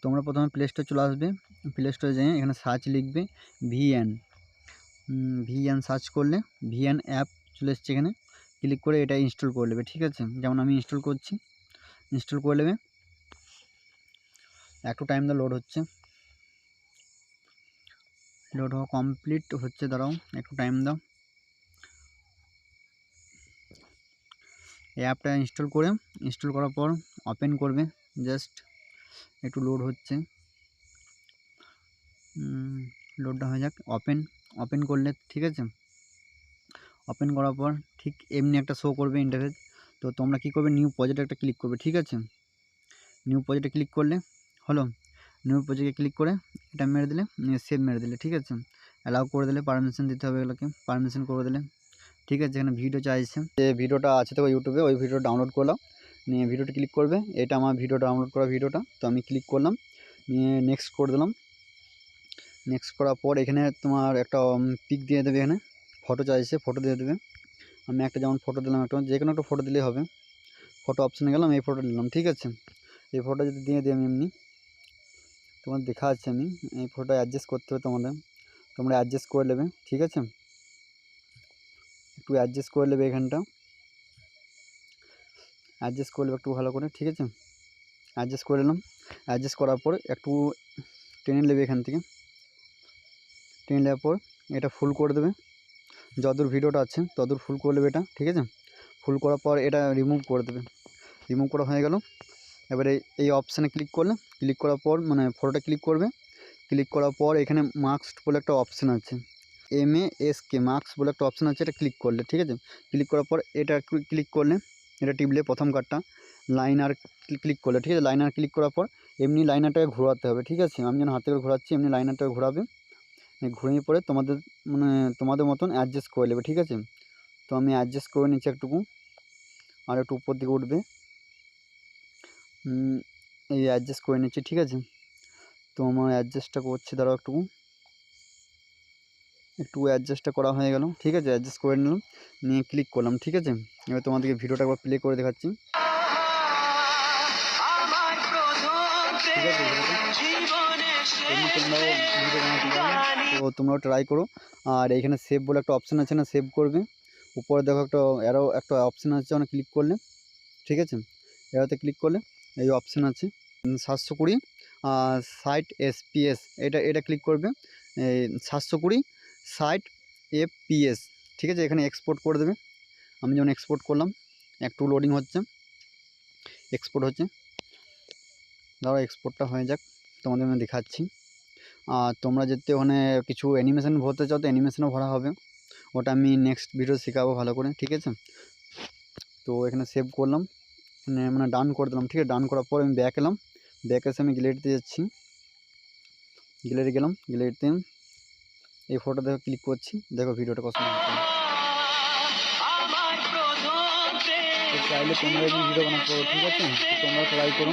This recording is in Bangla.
তোমরা প্রথমে প্লে স্টোর চলে আসবে, প্লে স্টোরে যেয়ে এখানে সার্চ লিখবে ভিএন সার্চ করলে ভিএন অ্যাপ চলে এসছে। এখানে ক্লিক করে এটা ইনস্টল করে নেবে, ঠিক আছে। যেমন আমি ইনস্টল করছি, ইনস্টল করে নেবে। একটু টাইম দাও, লোড হচ্ছে, লোড হওয়া কমপ্লিট হচ্ছে, দাঁড়াও একটু টাইম দাও। এই অ্যাপটা ইনস্টল করার পর ওপেন করবে, জাস্ট একটু লোড হচ্ছে, লোডটা হয়ে যাক। ওপেন করলে, ঠিক আছে। ওপেন করার পর ঠিক এমনি একটা শো করবে ইন্টারফেস। তো তোমরা কী করবে, নিউ প্রজেক্টে একটা ক্লিক করবে, ঠিক আছে। নিউ প্রজেক্টে ক্লিক করলে হলো, নিউ প্রজেক্টে ক্লিক করে এটা মেরে দিলে, সেভ মেরে দিলে, ঠিক আছে। অ্যালাউ করে দিলে, পারমিশন দিতে হবে এগুলোকে, পারমিশন করে দিলে, ঠিক আছে। এখানে ভিডিও চাইছে, যে ভিডিওটা আছে তো ইউটিউবে, ওই ভিডিও ডাউনলোড করলাম, নিয়ে ভিডিওটা ক্লিক করবে। এটা আমার ভিডিও ডাউনলোড করা ভিডিওটা, তো আমি ক্লিক করলাম, নিয়ে নেক্সট করে দিলাম। নেক্সট করার পর এখানে তোমার একটা পিক দিয়ে দেবে, এখানে ফটো চাইছে, ফটো দিয়ে দেবে। আমি একটা যেমন ফটো দিলাম, একটা যে কোনো একটা ফটো দিলেই হবে। ফটো অপশানে গেলাম, এই ফটো নিলাম, ঠিক আছে। এই ফটো যদি দিয়ে দিই আমি এমনি, তোমার দেখা যাচ্ছে, আমি এই ফটো অ্যাডজাস্ট করতে হবে তোমরা অ্যাডজাস্ট করে নেবে, ঠিক আছে। একটু অ্যাডজাস্ট করে নেবে, এখানটা অ্যাডজাস্ট করে নেবে একটু ভালো করে, ঠিক আছে। অ্যাডজাস্ট করে নিলাম। অ্যাডজাস্ট করার পর একটু টেনে নেবে, এখান থেকে টেনে নেওয়ার পর এটা ফুল করে দেবে, যতদূর ভিডিওটা আছে ততদূর ফুল করে দেবে এটা, ঠিক আছে। ফুল করার পর এটা রিমুভ করে দেবে, রিমুভ করা হয়ে গেল। এবারে এই অপশানে ক্লিক করলে, ক্লিক করার পর মানে ফটোটা ক্লিক করবে, ক্লিক করার পর এখানে মার্কস বলে একটা অপশান আছে, MASK মার্কস বলে একটা অপশান আছে, এটা ক্লিক করলে, ঠিক আছে। ক্লিক করার পর এটা ক্লিক করলে, এটা টিপলে প্রথম কার্ডটা লাইনার ক্লিক করলে, ঠিক আছে। লাইনার ক্লিক করার পর এমনি লাইনারটাকে ঘোরাতে হবে, ঠিক আছে। আমি যেন হাতে করে ঘোরাচ্ছি, এমনি লাইনারটাকে ঘোরাবে, ঘুরিয়ে পরে তোমাদের মতন অ্যাডজাস্ট করে নেবে, ঠিক আছে। তো আমি অ্যাডজাস্ট করে নিচ্ছি একটুকু, আর একটু উপর দিকে উঠবে, এই অ্যাডজাস্ট করে নিচ্ছি, ঠিক আছে। তো আমার অ্যাডজাস্টটা করছি, দাঁড়াও একটু অ্যাডজাস্টটা করা হয়ে গেল, ঠিক আছে। অ্যাডজাস্ট করে নিলাম, নিয়ে ক্লিক করলাম, ঠিক আছে। এবার তোমাদেরকে ভিডিওটা একবার প্লে করে দেখাচ্ছি, ঠিক আছে। তো তোমরাও ট্রাই করো। আর এখানে সেভ বলে একটা অপশান আছে না, সেভ করবে। উপরে দেখো একটা অপশান আছে, অনেক ক্লিক করলে, ঠিক আছে। এটাতে ক্লিক করলে এই অপশান আছে 720 60 FPS, এটা ক্লিক করবে, এই 720 60 FPS, ঠিক আছে। এখানে এক্সপোর্ট করে দেবে। আমি যেমন এক্সপোর্ট করলাম, একটু লোডিং হচ্ছে, এক্সপোর্ট হচ্ছে, ধরো এক্সপোর্টটা হয়ে যাক, তোমাদের আমি দেখাচ্ছি। আর তোমরা যদি ওখানে কিছু অ্যানিমেশন ভরতে চাও তো অ্যানিমেশনও ভরা হবে, ওটা আমি নেক্সট ভিডিও শেখাবো ভালো করে, ঠিক আছে। তো এখানে সেভ করলাম, মানে ডান করে দিলাম, ঠিক আছে। ডান করার পর আমি ব্যাক এলাম, ব্যাক এসে আমি গ্যালারিতে যাচ্ছি, গ্যালারি গেলাম, গ্যালারিতে এই ফটো দেখো ক্লিক করছি, দেখো ভিডিওটা কত সুন্দর হচ্ছে। তো চাইলে তোমরা এই ভিডিও বানাতে পারো, ঠিক আছে। তোমরা ট্রাই করো।